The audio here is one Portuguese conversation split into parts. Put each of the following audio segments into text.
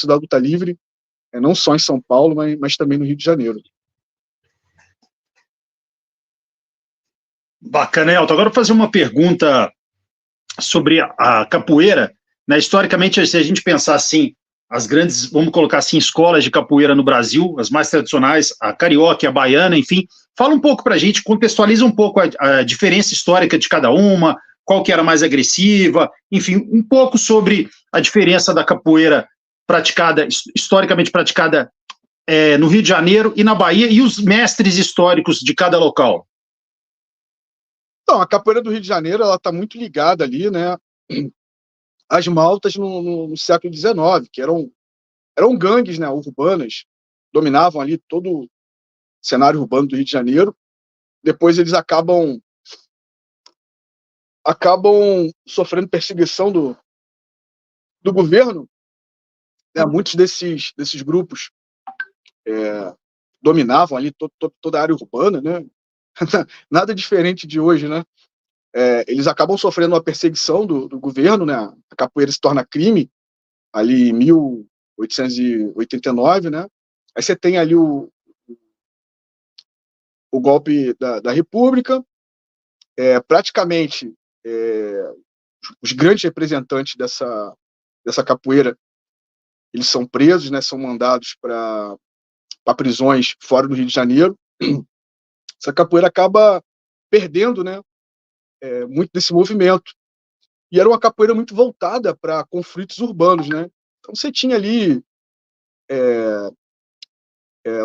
da luta livre, não só em São Paulo, mas também no Rio de Janeiro. Bacana, Elton. Agora eu vou fazer uma pergunta sobre a capoeira. Né? Historicamente, se a gente pensar assim, as grandes, vamos colocar assim, escolas de capoeira no Brasil, as mais tradicionais, a carioca, a baiana, enfim, fala um pouco para a gente, contextualiza um pouco a diferença histórica de cada uma, qual que era mais agressiva, enfim, um pouco sobre a diferença da capoeira praticada, historicamente praticada no Rio de Janeiro e na Bahia, e os mestres históricos de cada local. Então, a capoeira do Rio de Janeiro, ela está muito ligada ali, né, às maltas no século XIX, que eram gangues, né, urbanas, dominavam ali todo o cenário urbano do Rio de Janeiro. Depois eles acabam sofrendo perseguição do governo, né? Muitos desses grupos dominavam ali toda a área urbana, né? Nada diferente de hoje, né? Eles acabam sofrendo uma perseguição do governo, né? A capoeira se torna crime ali em 1889, né? Aí você tem ali o golpe da República, praticamente os grandes representantes dessa capoeira, eles são presos, né? São mandados para prisões fora do Rio de Janeiro. Essa capoeira acaba perdendo, né? Muito desse movimento. E era uma capoeira muito voltada para conflitos urbanos, né? Então você tinha ali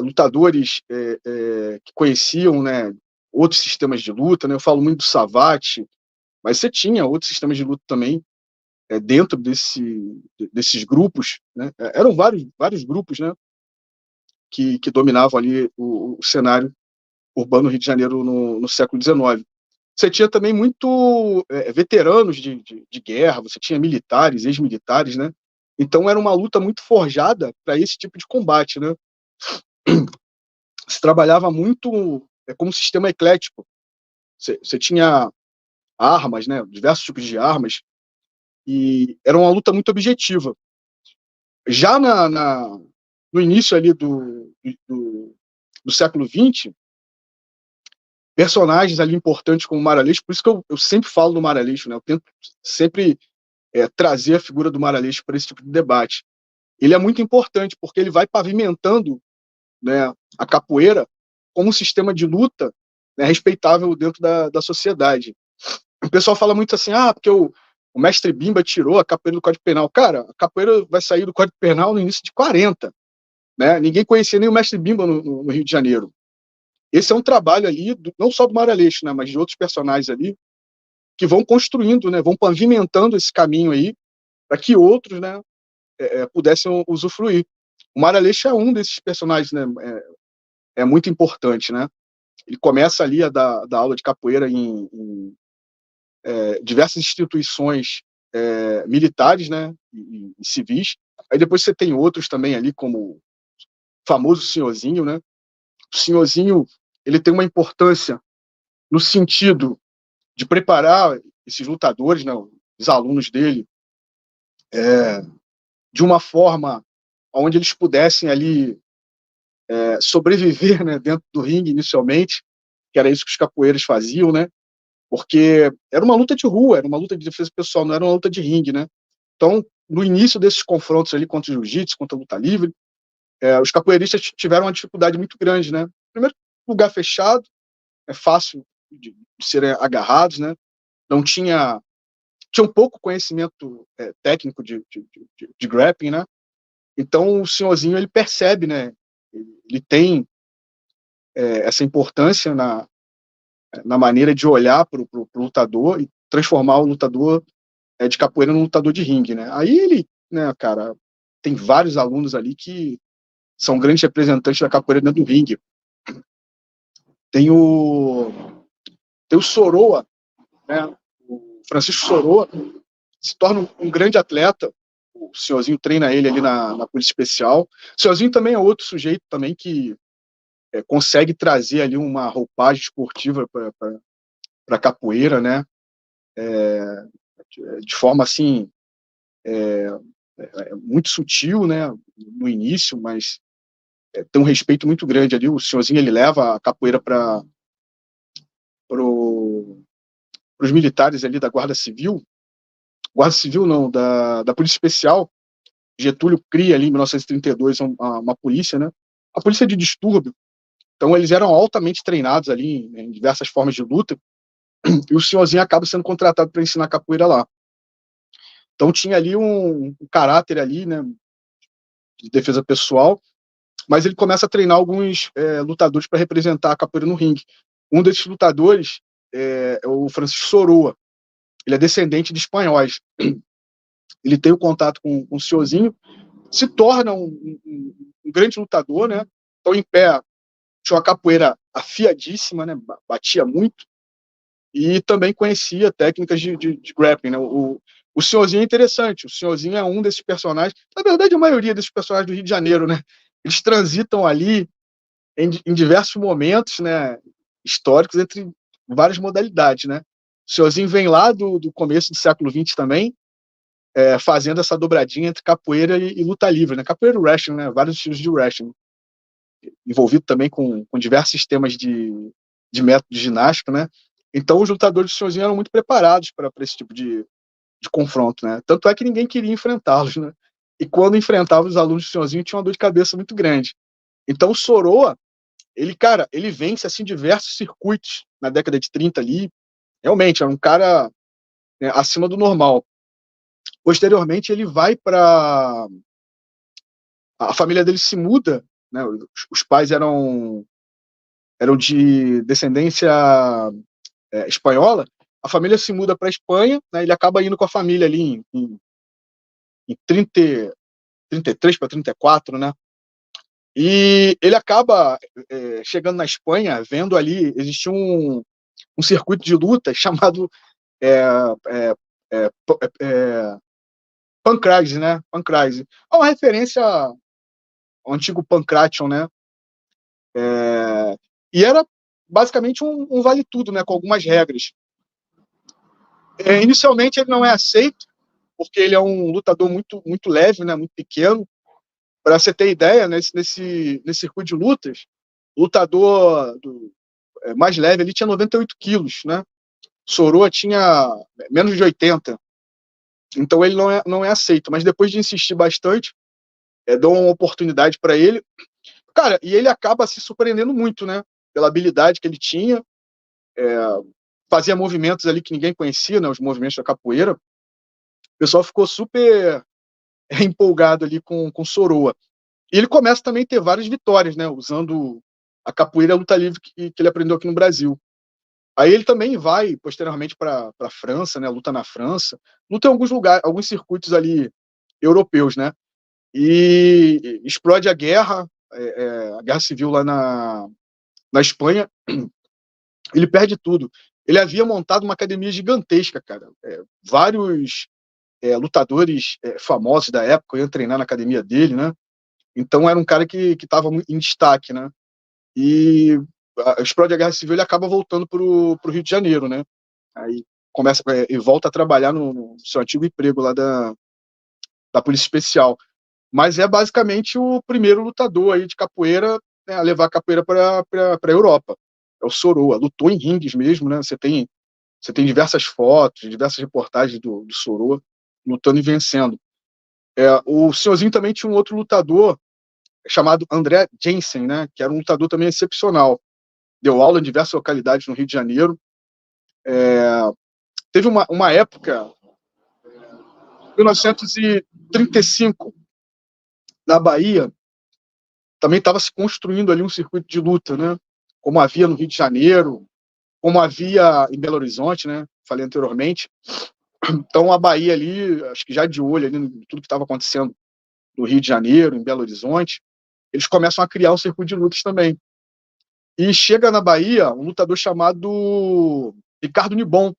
lutadores que conheciam, né, outros sistemas de luta, né? Eu falo muito do Savate, mas você tinha outros sistemas de luta também dentro desses grupos, né? Eram vários grupos, né, que dominavam ali o cenário urbano do Rio de Janeiro no século XIX. Você tinha também muito veteranos de guerra, você tinha militares, ex-militares, né? Então era uma luta muito forjada para esse tipo de combate, né? Se trabalhava muito como um sistema eclético. Você tinha armas, né? Diversos tipos de armas, e era uma luta muito objetiva. Já no início ali do século XX, personagens ali importantes como o Maraleixo, por isso que eu sempre falo do Maraleixo, né? Eu tento sempre trazer a figura do Maraleixo para esse tipo de debate. Ele é muito importante porque ele vai pavimentando, né, a capoeira como um sistema de luta, né, respeitável dentro da sociedade. O pessoal fala muito assim, porque o mestre Bimba tirou a capoeira do Código Penal. Cara, a capoeira vai sair do Código Penal no início de 40, né? Ninguém conhecia nem o mestre Bimba no Rio de Janeiro. Esse é um trabalho ali, não só do Maraleixo, né, mas de outros personagens ali, que vão construindo, né, vão pavimentando esse caminho aí, para que outros, né, pudessem usufruir. O Maraleixo é um desses personagens, né, muito importante, né? Ele começa ali a dar aula de capoeira em diversas instituições militares, né, e civis. Aí depois você tem outros também ali, como o famoso Senhorzinho, né? O Senhorzinho, ele tem uma importância no sentido de preparar esses lutadores, né, os alunos dele, de uma forma onde eles pudessem ali sobreviver, né, dentro do ringue inicialmente, que era isso que os capoeiras faziam, né? Porque era uma luta de rua, era uma luta de defesa pessoal, não era uma luta de ringue, né? Então, no início desses confrontos ali contra o jiu-jitsu, contra a luta livre, os capoeiristas tiveram uma dificuldade muito grande, né? Primeiro, lugar fechado, é fácil de serem agarrados, né? Não tinha um pouco conhecimento técnico de grappling, né? Então o senhorzinho, ele percebe, né? Ele tem essa importância na maneira de olhar para o lutador e transformar o lutador de capoeira num lutador de ringue, né? Aí ele, né, cara, tem vários alunos ali que são grandes representantes da capoeira dentro do ringue. Tem o Soroa, né? O Francisco Soroa se torna um grande atleta. O senhorzinho treina ele ali na Polícia Especial. O senhorzinho também é outro sujeito também que consegue trazer ali uma roupagem esportiva para a capoeira, né? De forma assim é muito sutil, né, no início, mas tem um respeito muito grande ali. O senhorzinho, ele leva a capoeira para os militares ali da Guarda Civil não, da Polícia Especial. Getúlio cria ali em 1932 uma polícia, né, a polícia de distúrbio. Então eles eram altamente treinados ali em diversas formas de luta, e o senhorzinho acaba sendo contratado para ensinar capoeira lá. Então tinha ali um caráter ali, né, de defesa pessoal, mas ele começa a treinar alguns lutadores para representar a capoeira no ringue. Um desses lutadores é o Francisco Soroa. Ele é descendente de espanhóis. Ele tem o contato com o senhorzinho, se torna um grande lutador, né? Então, em pé, tinha uma capoeira afiadíssima, né? Batia muito, e também conhecia técnicas de grappling, né? O senhorzinho é interessante. O senhorzinho é um desses personagens, na verdade, a maioria desses personagens do Rio de Janeiro, né? Eles transitam ali em diversos momentos, né, históricos, entre várias modalidades, né? O senhorzinho vem lá do começo do século XX também, fazendo essa dobradinha entre capoeira e luta livre, né? Capoeira e wrestling, né? Vários estilos de wrestling, envolvido também com diversos sistemas de método de ginástica, né? Então os lutadores do senhorzinho eram muito preparados para esse tipo de confronto, né? Tanto é que ninguém queria enfrentá-los, né? E quando enfrentava os alunos do senhorzinho, tinha uma dor de cabeça muito grande. Então o Soroa, cara, ele vence assim diversos circuitos na década de 30 ali. Realmente era um cara, né, acima do normal. Posteriormente ele vai para a família dele se muda, né? Os pais eram de descendência espanhola. A família se muda para a Espanha, né? Ele acaba indo com a família ali em 33 para 34, né? E ele acaba chegando na Espanha, vendo ali, existia um circuito de luta chamado é, é, é, Pancrase, né? Pancrase. É uma referência ao antigo Pancration, né? E era basicamente um vale tudo, né? Com algumas regras. Inicialmente ele não é aceito, porque ele é um lutador muito leve, né? Muito pequeno. Para você ter ideia, nesse circuito de lutas, o lutador mais leve ele tinha 98 quilos, né? Soroa tinha menos de 80. Então ele não é aceito. Mas depois de insistir bastante, dão uma oportunidade para ele. Cara, e ele acaba se surpreendendo muito, né? Pela habilidade que ele tinha. Fazia movimentos ali que ninguém conhecia, né? Os movimentos da capoeira. O pessoal ficou super empolgado ali com Soroa. E ele começa também a ter várias vitórias, né? Usando a capoeira e a luta livre que ele aprendeu aqui no Brasil. Aí ele também vai, posteriormente, para a França, né? Luta na França. Luta em alguns lugares, alguns circuitos ali europeus, né? E explode a guerra civil lá na Espanha. Ele perde tudo. Ele havia montado uma academia gigantesca, cara. Vários lutadores famosos da época iam treinar na academia dele, né? Então era um cara que estava em destaque, né? E explode a Guerra Civil, ele acaba voltando pro Rio de Janeiro, né? Aí começa e volta a trabalhar no seu antigo emprego lá da Polícia Especial. Mas é basicamente o primeiro lutador aí de capoeira, né, a levar a capoeira para a Europa. É o Soroa. Lutou em ringues mesmo, né? Você tem diversas fotos, diversas reportagens do Soroa lutando e vencendo. O senhorzinho também tinha um outro lutador chamado André Jensen, né? Que era um lutador também excepcional. Deu aula em diversas localidades no Rio de Janeiro. Teve uma época, 1935, na Bahia, também estava se construindo ali um circuito de luta, né? Como havia no Rio de Janeiro, como havia em Belo Horizonte, né? Falei anteriormente. Então a Bahia ali, acho que já de olho ali em tudo que estava acontecendo no Rio de Janeiro, em Belo Horizonte, eles começam a criar um circuito de lutas também. E chega na Bahia um lutador chamado Ricardo Nibon,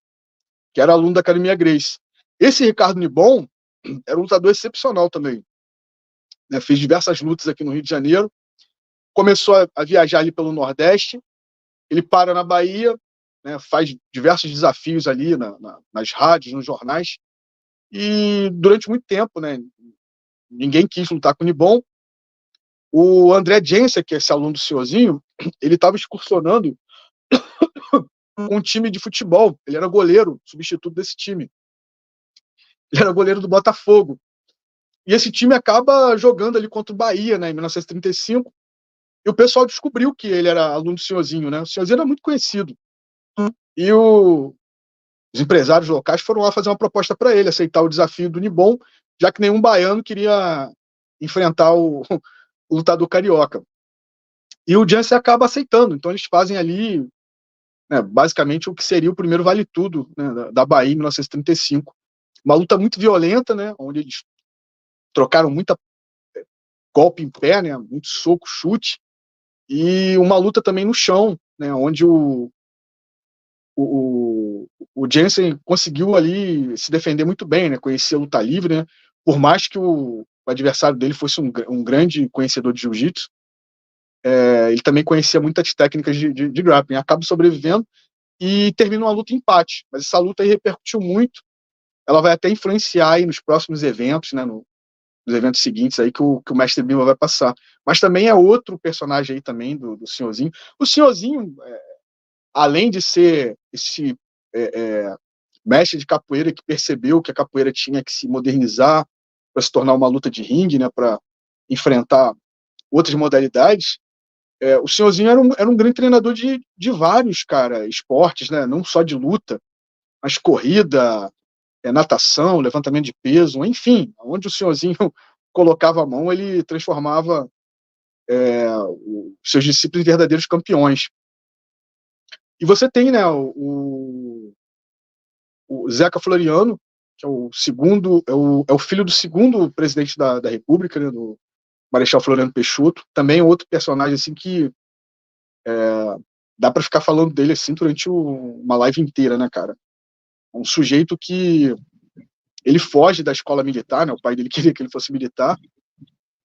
que era aluno da Academia Gracie. Esse Ricardo Nibon era um lutador excepcional também, né? Fez diversas lutas aqui no Rio de Janeiro, começou a viajar ali pelo Nordeste, ele para na Bahia, né? Faz diversos desafios ali nas rádios, nos jornais, e durante muito tempo, né? ninguém quis lutar com o Nibon. O André Jensen, que é esse aluno do senhorzinho, ele estava excursionando com um time de futebol. Ele era goleiro, substituto desse time. Ele era goleiro do Botafogo. E esse time acaba jogando ali contra o Bahia, né, em 1935. E o pessoal descobriu que ele era aluno do senhorzinho, né? O senhorzinho era muito conhecido. E os empresários locais foram lá fazer uma proposta para ele, aceitar o desafio do Nibon, já que nenhum baiano queria enfrentar o lutador carioca. E o Jansen acaba aceitando. Então eles fazem ali, né, basicamente o que seria o primeiro Vale Tudo, né, da Bahia em 1935. Uma luta muito violenta, né, onde eles trocaram muita golpe em pé, né, muito soco, chute, e uma luta também no chão, né, onde o Jensen conseguiu ali se defender muito bem, né, conhecia a luta livre, né, por mais que o adversário dele fosse um grande conhecedor de jiu-jitsu, ele também conhecia muitas técnicas de grappling, acaba sobrevivendo e termina uma luta em empate, mas essa luta aí repercutiu muito, ela vai até influenciar aí nos próximos eventos, né, nos eventos seguintes aí que o Mestre Bimba vai passar. Mas também é outro personagem aí também do senhorzinho. O senhorzinho, além de ser esse mestre de capoeira que percebeu que a capoeira tinha que se modernizar para se tornar uma luta de ringue, né, para enfrentar outras modalidades, o senhorzinho era um grande treinador de vários, cara, esportes, né, não só de luta, mas corrida, natação, levantamento de peso, enfim, onde o senhorzinho colocava a mão, ele transformava os seus discípulos em verdadeiros campeões. E você tem, né, o Zeca Floriano, que é o segundo, é o filho do segundo presidente da República, né, do Marechal Floriano Peixoto, também outro personagem assim que dá para ficar falando dele assim durante uma live inteira, né, cara? Um sujeito que ele foge da escola militar, né? O pai dele queria que ele fosse militar.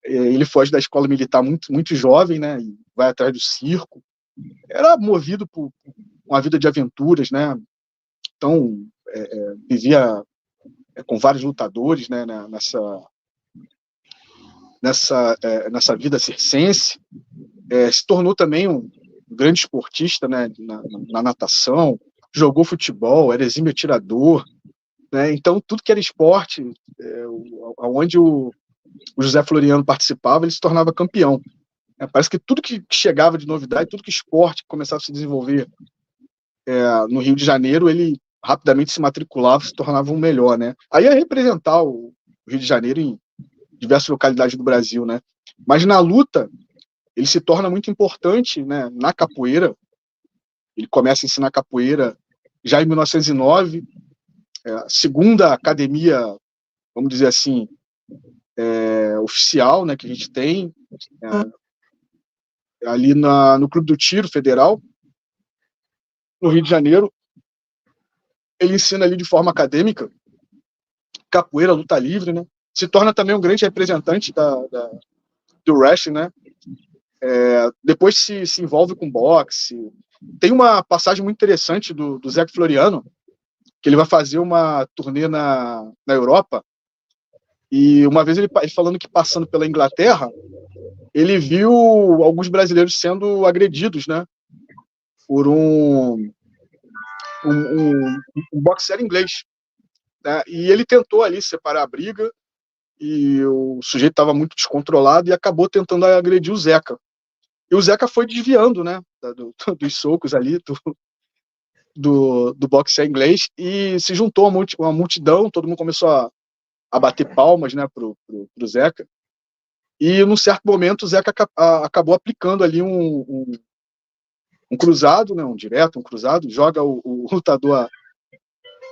Ele foge da escola militar muito, muito jovem, né? E vai atrás do circo. Era movido por uma vida de aventuras, né? Então, vivia com vários lutadores, né? Nessa vida circense. Se tornou também um grande esportista, né? Na natação. Jogou futebol, era exímio atirador. Né? Então, tudo que era esporte, onde o José Floriano participava, ele se tornava campeão. Parece que tudo que chegava de novidade, tudo que esporte começava a se desenvolver no Rio de Janeiro, ele rapidamente se matriculava, se tornava um melhor. Né? Aí ia representar o Rio de Janeiro em diversas localidades do Brasil. Né? Mas na luta, ele se torna muito importante, né? Na capoeira. Ele começa a ensinar capoeira já em 1909, segunda academia, vamos dizer assim, oficial, né, que a gente tem, ali no Clube do Tiro Federal, no Rio de Janeiro. Ele ensina ali de forma acadêmica, capoeira, luta livre, né, se torna também um grande representante do wrestling, né, depois se envolve com boxe. Tem uma passagem muito interessante do Zeca Floriano, que ele vai fazer uma turnê na Europa, e uma vez ele falando que passando pela Inglaterra, ele viu alguns brasileiros sendo agredidos, né, por um boxer inglês. Né, e ele tentou ali separar a briga, e o sujeito estava muito descontrolado e acabou tentando agredir o Zeca. E o Zeca foi desviando, né, dos socos ali, do boxer inglês, e se juntou a uma multidão, todo mundo começou a bater palmas, né, pro Zeca. E num certo momento o Zeca acabou aplicando ali um cruzado, né, um direto, um cruzado, joga o lutador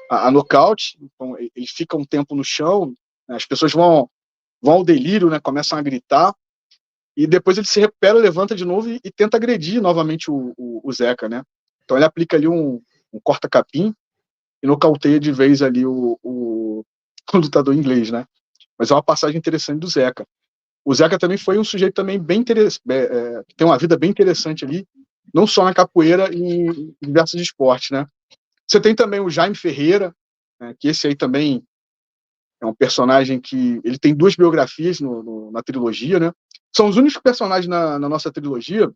a nocaute. Então ele fica um tempo no chão, né, as pessoas vão ao delírio, né, começam a gritar, e depois ele se recupera, levanta de novo e tenta agredir novamente o Zeca, né. Então ele aplica ali um corta-capim e nocauteia de vez ali o lutador inglês, né. Mas é uma passagem interessante do Zeca. O Zeca também foi um sujeito também bem interessante, tem uma vida bem interessante ali, não só na capoeira, em diversos esportes, né. Você tem também o Jaime Ferreira, né, que esse aí também É um personagem que ele tem 2 biografias na trilogia, né? São os únicos personagens na nossa trilogia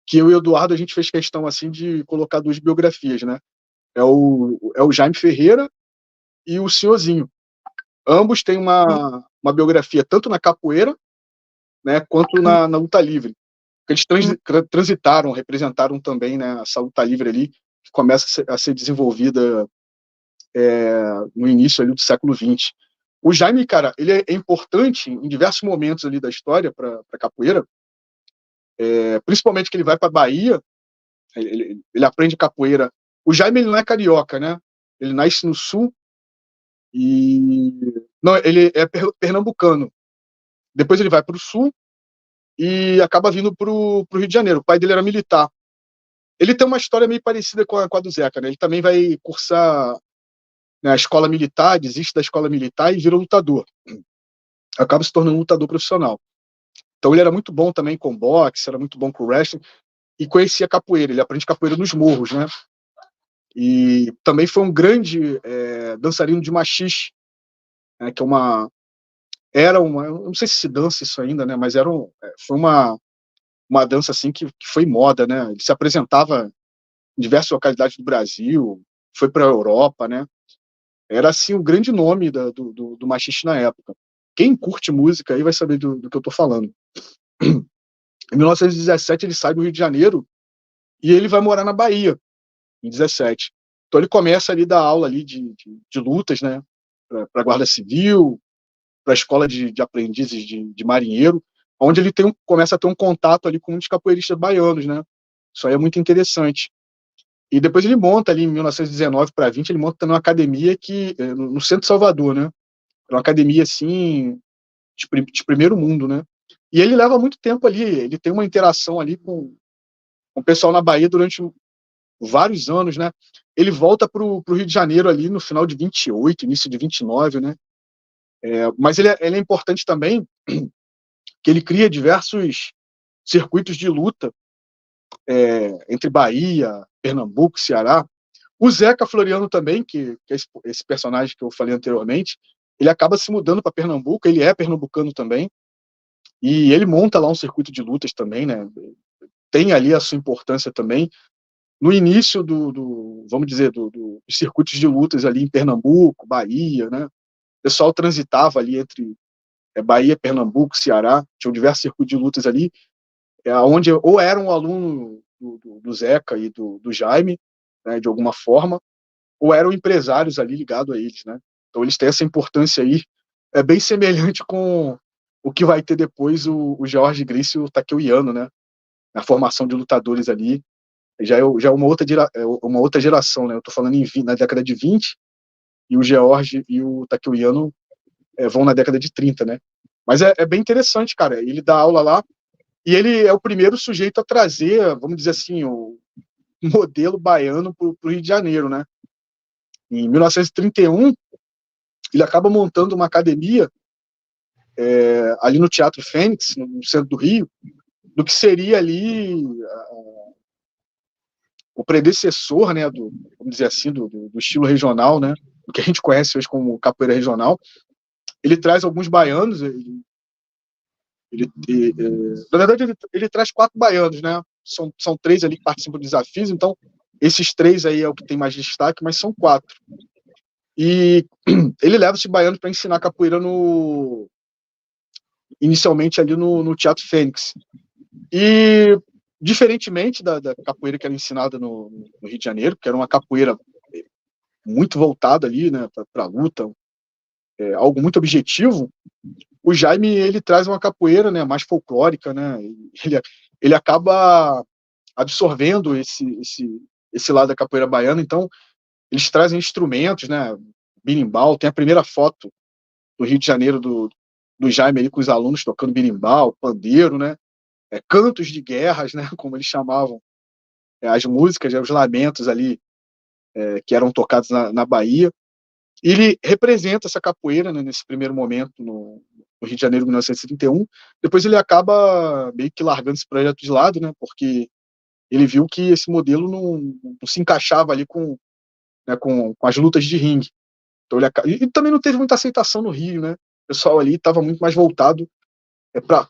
que eu e o Eduardo a gente fez questão assim de colocar 2 biografias, né? É o Jaime Ferreira e o Senhorzinho. Ambos têm uma biografia tanto na capoeira, né, quanto na luta livre. Eles transitaram, representaram também, né, essa luta livre ali que começa a ser desenvolvida no início ali do século XX. O Jaime, cara, ele é importante em diversos momentos ali da história para a capoeira, principalmente que ele vai para a Bahia, ele aprende capoeira. O Jaime ele não é carioca, né? Ele nasce no sul e não, ele é pernambucano. Depois ele vai para o sul e acaba vindo para o Rio de Janeiro. O pai dele era militar. Ele tem uma história meio parecida com a do Zeca, né? Ele também vai cursar, né, a escola militar, desiste da escola militar e vira lutador. Acaba se tornando um lutador profissional. Então ele era muito bom também com boxe, era muito bom com wrestling e conhecia capoeira. Ele aprende capoeira nos morros, né? E também foi um grande dançarino de machixe, né, que eu não sei se dança isso ainda, né? Mas foi uma dança assim que foi moda, né? Ele se apresentava em diversas localidades do Brasil, foi para a Europa, né? Era assim o grande nome do machixe na época. Quem curte música aí vai saber do que eu tô falando. Em 1917 ele sai do Rio de Janeiro e ele vai morar na Bahia, em 17. Então ele começa ali a dar aula ali de lutas, né? Para a Guarda Civil, para a escola de aprendizes de marinheiro, onde ele começa a ter um contato ali com muitos capoeiristas baianos, né? Isso aí é muito interessante. E depois ele monta ali em 1919 para 20, ele monta também uma academia no centro de Salvador, né? É uma academia assim de primeiro mundo, né? E ele leva muito tempo ali, ele tem uma interação ali com o pessoal na Bahia durante vários anos, né? Ele volta para o Rio de Janeiro ali no final de 28, início de 29, né? Mas ele é importante também que ele cria diversos circuitos de luta entre Bahia, Pernambuco, Ceará. O Zeca Floriano também, que é esse personagem que eu falei anteriormente, ele acaba se mudando para Pernambuco, ele é pernambucano também, e ele monta lá um circuito de lutas também, né? Tem ali a sua importância também. No início vamos dizer, dos circuitos de lutas ali em Pernambuco, Bahia, né? O pessoal transitava ali entre Bahia, Pernambuco, Ceará, tinham diversos circuitos de lutas ali, onde ou era um aluno do Zeca e do Jaime, né, de alguma forma, ou eram empresários ali ligados a eles, né? Então eles têm essa importância aí, bem semelhante com o que vai ter depois o George Gracie e o Takeo Yano, né? Na formação de lutadores ali, já é uma outra geração, né? Eu tô falando na década de 20, e o George e o Takeo Yano vão na década de 30, né? Mas é bem interessante, cara. Ele dá aula lá, e ele é o primeiro sujeito a trazer, vamos dizer assim, o modelo baiano para o Rio de Janeiro, né? Em 1931, ele acaba montando uma academia ali no Teatro Fênix, no centro do Rio, do que seria ali o predecessor, né, vamos dizer assim, do estilo regional, né, do que a gente conhece hoje como capoeira regional. Ele traz alguns baianos, na verdade ele traz 4 baianos, né, são 3 ali que participam dos desafios, então esses 3 aí é o que tem mais destaque, mas são 4. E ele leva esses baianos para ensinar capoeira inicialmente ali no Teatro Fênix. E diferentemente da capoeira que era ensinada no Rio de Janeiro, que era uma capoeira muito voltada ali, né, para luta, algo muito objetivo, o Jaime ele traz uma capoeira, né, mais folclórica, né, ele acaba absorvendo esse lado da capoeira baiana. Então eles trazem instrumentos, né, berimbau. Tem a primeira foto do Rio de Janeiro do Jaime ali com os alunos tocando berimbau, pandeiro, né, cantos de guerras, né, como eles chamavam as músicas, os lamentos ali que eram tocados na Bahia. E ele representa essa capoeira, né, nesse primeiro momento no Rio de Janeiro de 1931. Depois ele acaba meio que largando esse projeto de lado, né, porque ele viu que esse modelo não se encaixava ali com as lutas de ringue. Então e também não teve muita aceitação no Rio, né? O pessoal ali estava muito mais voltado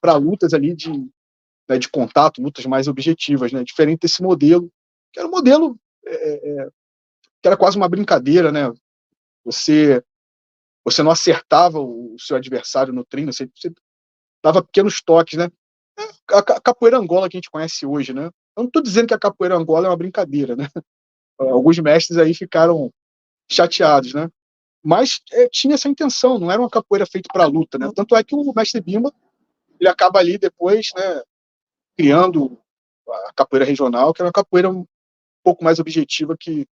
para lutas ali né, de contato, lutas mais objetivas, né? Diferente desse modelo, que era um modelo que era quase uma brincadeira, né? Você não acertava o seu adversário no treino, você dava pequenos toques, né? A capoeira Angola que a gente conhece hoje, né? Eu não estou dizendo que a capoeira Angola é uma brincadeira, né? Alguns mestres aí ficaram chateados, né? Mas tinha essa intenção, não era uma capoeira feita para luta, né? Tanto é que o mestre Bimba ele acaba ali depois, né, criando a capoeira regional, que era uma capoeira um pouco mais objetiva que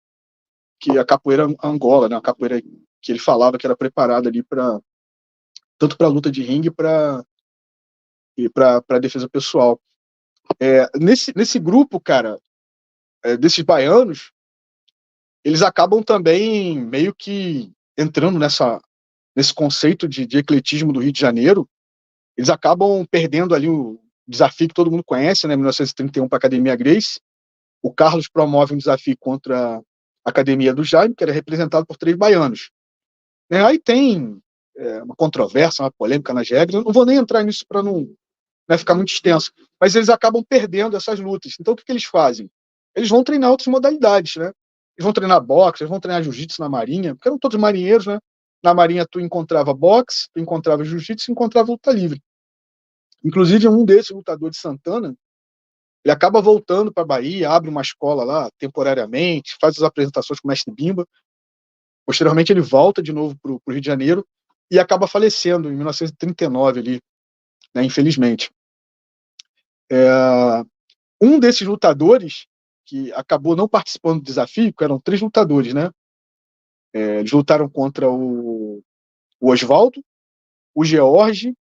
a capoeira Angola, né? A capoeira que ele falava que era preparada ali para tanto para luta de ringue e para defesa pessoal. Nesse grupo, cara, desses baianos, eles acabam também meio que entrando nesse conceito de ecletismo do Rio de Janeiro. Eles acabam perdendo ali o desafio que todo mundo conhece, né, 1931 para a Academia Gracie. O Carlos promove um desafio contra a Academia do Jaime, que era representado por 3 baianos. Aí tem uma controvérsia, uma polêmica nas regras. Eu não vou nem entrar nisso para não ficar muito extenso. Mas eles acabam perdendo essas lutas. Então o que eles fazem? Eles vão treinar outras modalidades, né? Eles vão treinar boxe, eles vão treinar jiu-jitsu na Marinha, porque eram todos marinheiros, né? Na Marinha tu encontrava boxe, tu encontrava jiu-jitsu, encontrava luta livre. Inclusive um desses lutadores de Santana, ele acaba voltando para a Bahia, abre uma escola lá temporariamente, faz as apresentações com o mestre Bimba. Posteriormente ele volta de novo para o Rio de Janeiro e acaba falecendo em 1939 ali, né, infelizmente. Um desses lutadores que acabou não participando do desafio, que eram 3 lutadores, né? Eles lutaram contra o Oswaldo, o George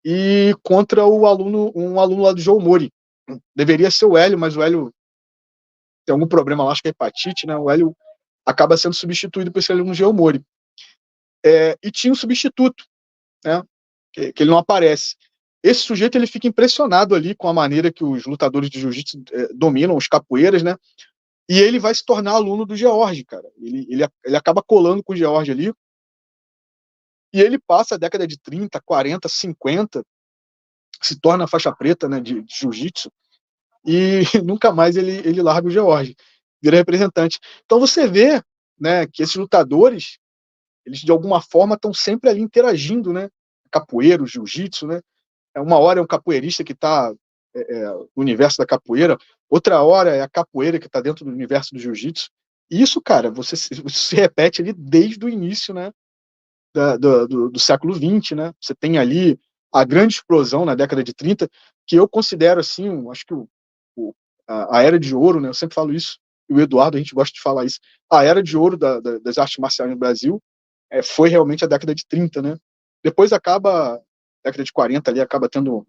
e contra um aluno lá do João Mori. Deveria ser o Hélio, mas o Hélio tem algum problema lá, acho que é hepatite, né? O Hélio acaba sendo substituído por esse aluno João Mori. E tinha um substituto, né? Que ele não aparece. Esse sujeito ele fica impressionado ali com a maneira que os lutadores de jiu-jitsu dominam os capoeiras, né? E ele vai se tornar aluno do George, cara. Ele acaba colando com o George ali. E ele passa a década de 30, 40, 50, se torna faixa preta, né, de jiu-jitsu, e nunca mais ele larga o George, vira representante. Então você vê, né, que esses lutadores, eles de alguma forma estão sempre ali interagindo, né? Capoeira, o jiu-jitsu, né? Uma hora é um capoeirista que está no universo da capoeira, outra hora é a capoeira que está dentro do universo do jiu-jitsu. E isso, cara, você se repete ali desde o início, né, do século XX, né? Você tem ali a grande explosão na década de 30, que eu considero assim, acho que a era de ouro, né? Eu sempre falo isso, e o Eduardo, a gente gosta de falar isso. A era de ouro das artes marciais no Brasil foi realmente a década de 30, né? Depois acaba, a década de 40 ali, acaba tendo,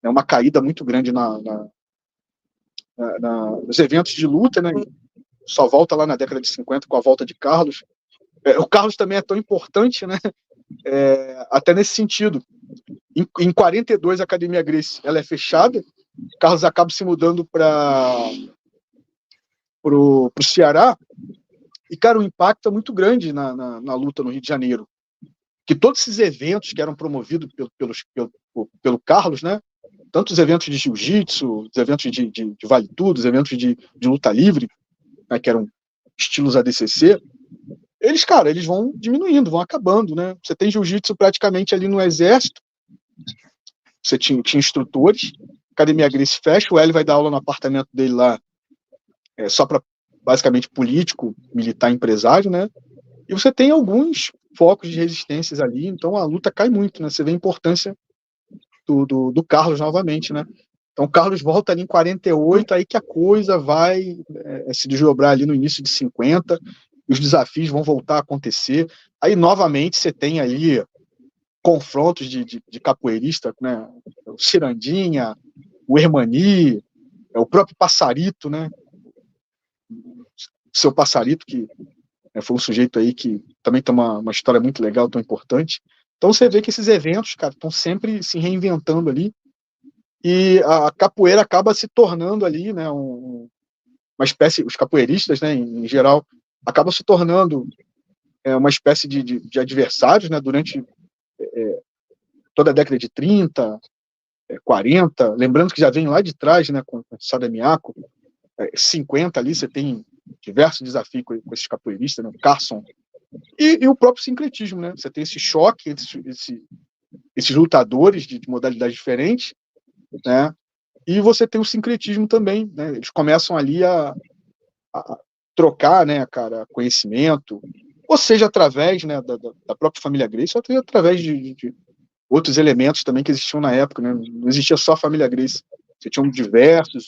né, uma caída muito grande nos eventos de luta, né? Só volta lá na década de 50 com a volta de Carlos. O Carlos também é tão importante, né? Até nesse sentido. Em 42 a Academia Gracie ela é fechada, Carlos acaba se mudando para o Ceará, e, cara, o impacto é muito grande na luta no Rio de Janeiro. Que todos esses eventos que eram promovidos pelo Carlos, né? Tanto os eventos de jiu-jitsu, os eventos de vale tudo, os eventos de luta livre, né, que eram estilos ADCC, eles vão diminuindo, vão acabando, né? Você tem jiu-jitsu praticamente ali no exército, você tinha instrutores, Academia Gracie fecha, o Hélio vai dar aula no apartamento dele lá, só para basicamente político, militar, empresário, né? E você tem alguns focos de resistências ali, então a luta cai muito, né? Você vê a importância do Carlos novamente, né? Então o Carlos volta ali em 48, aí que a coisa vai se desdobrar ali no início de 50, os desafios vão voltar a acontecer. Aí novamente você tem ali confrontos de capoeirista, né? O Cirandinha, o Hermani, o próprio Passarito, né? O seu Passarito, que foi um sujeito aí que também tem uma história muito legal, tão importante. Então você vê que esses eventos, cara, estão sempre se reinventando ali, e a capoeira acaba se tornando ali, né, uma espécie, os capoeiristas, né, em geral, acabam se tornando uma espécie de adversários, né, durante toda a década de 30, 40, lembrando que já vem lá de trás, né, com Sadamiaco, 50 ali, você tem diversos desafios com esses capoeiristas, né, Carson, e o próprio sincretismo, né, você tem esse choque entre esses lutadores de modalidades diferentes, né, e você tem o sincretismo também, né, eles começam ali a trocar, né, cara, conhecimento, ou seja, através, né, da própria família Grace, ou até através de outros elementos também que existiam na época, né, não existia só a família Grace, você tinha diversos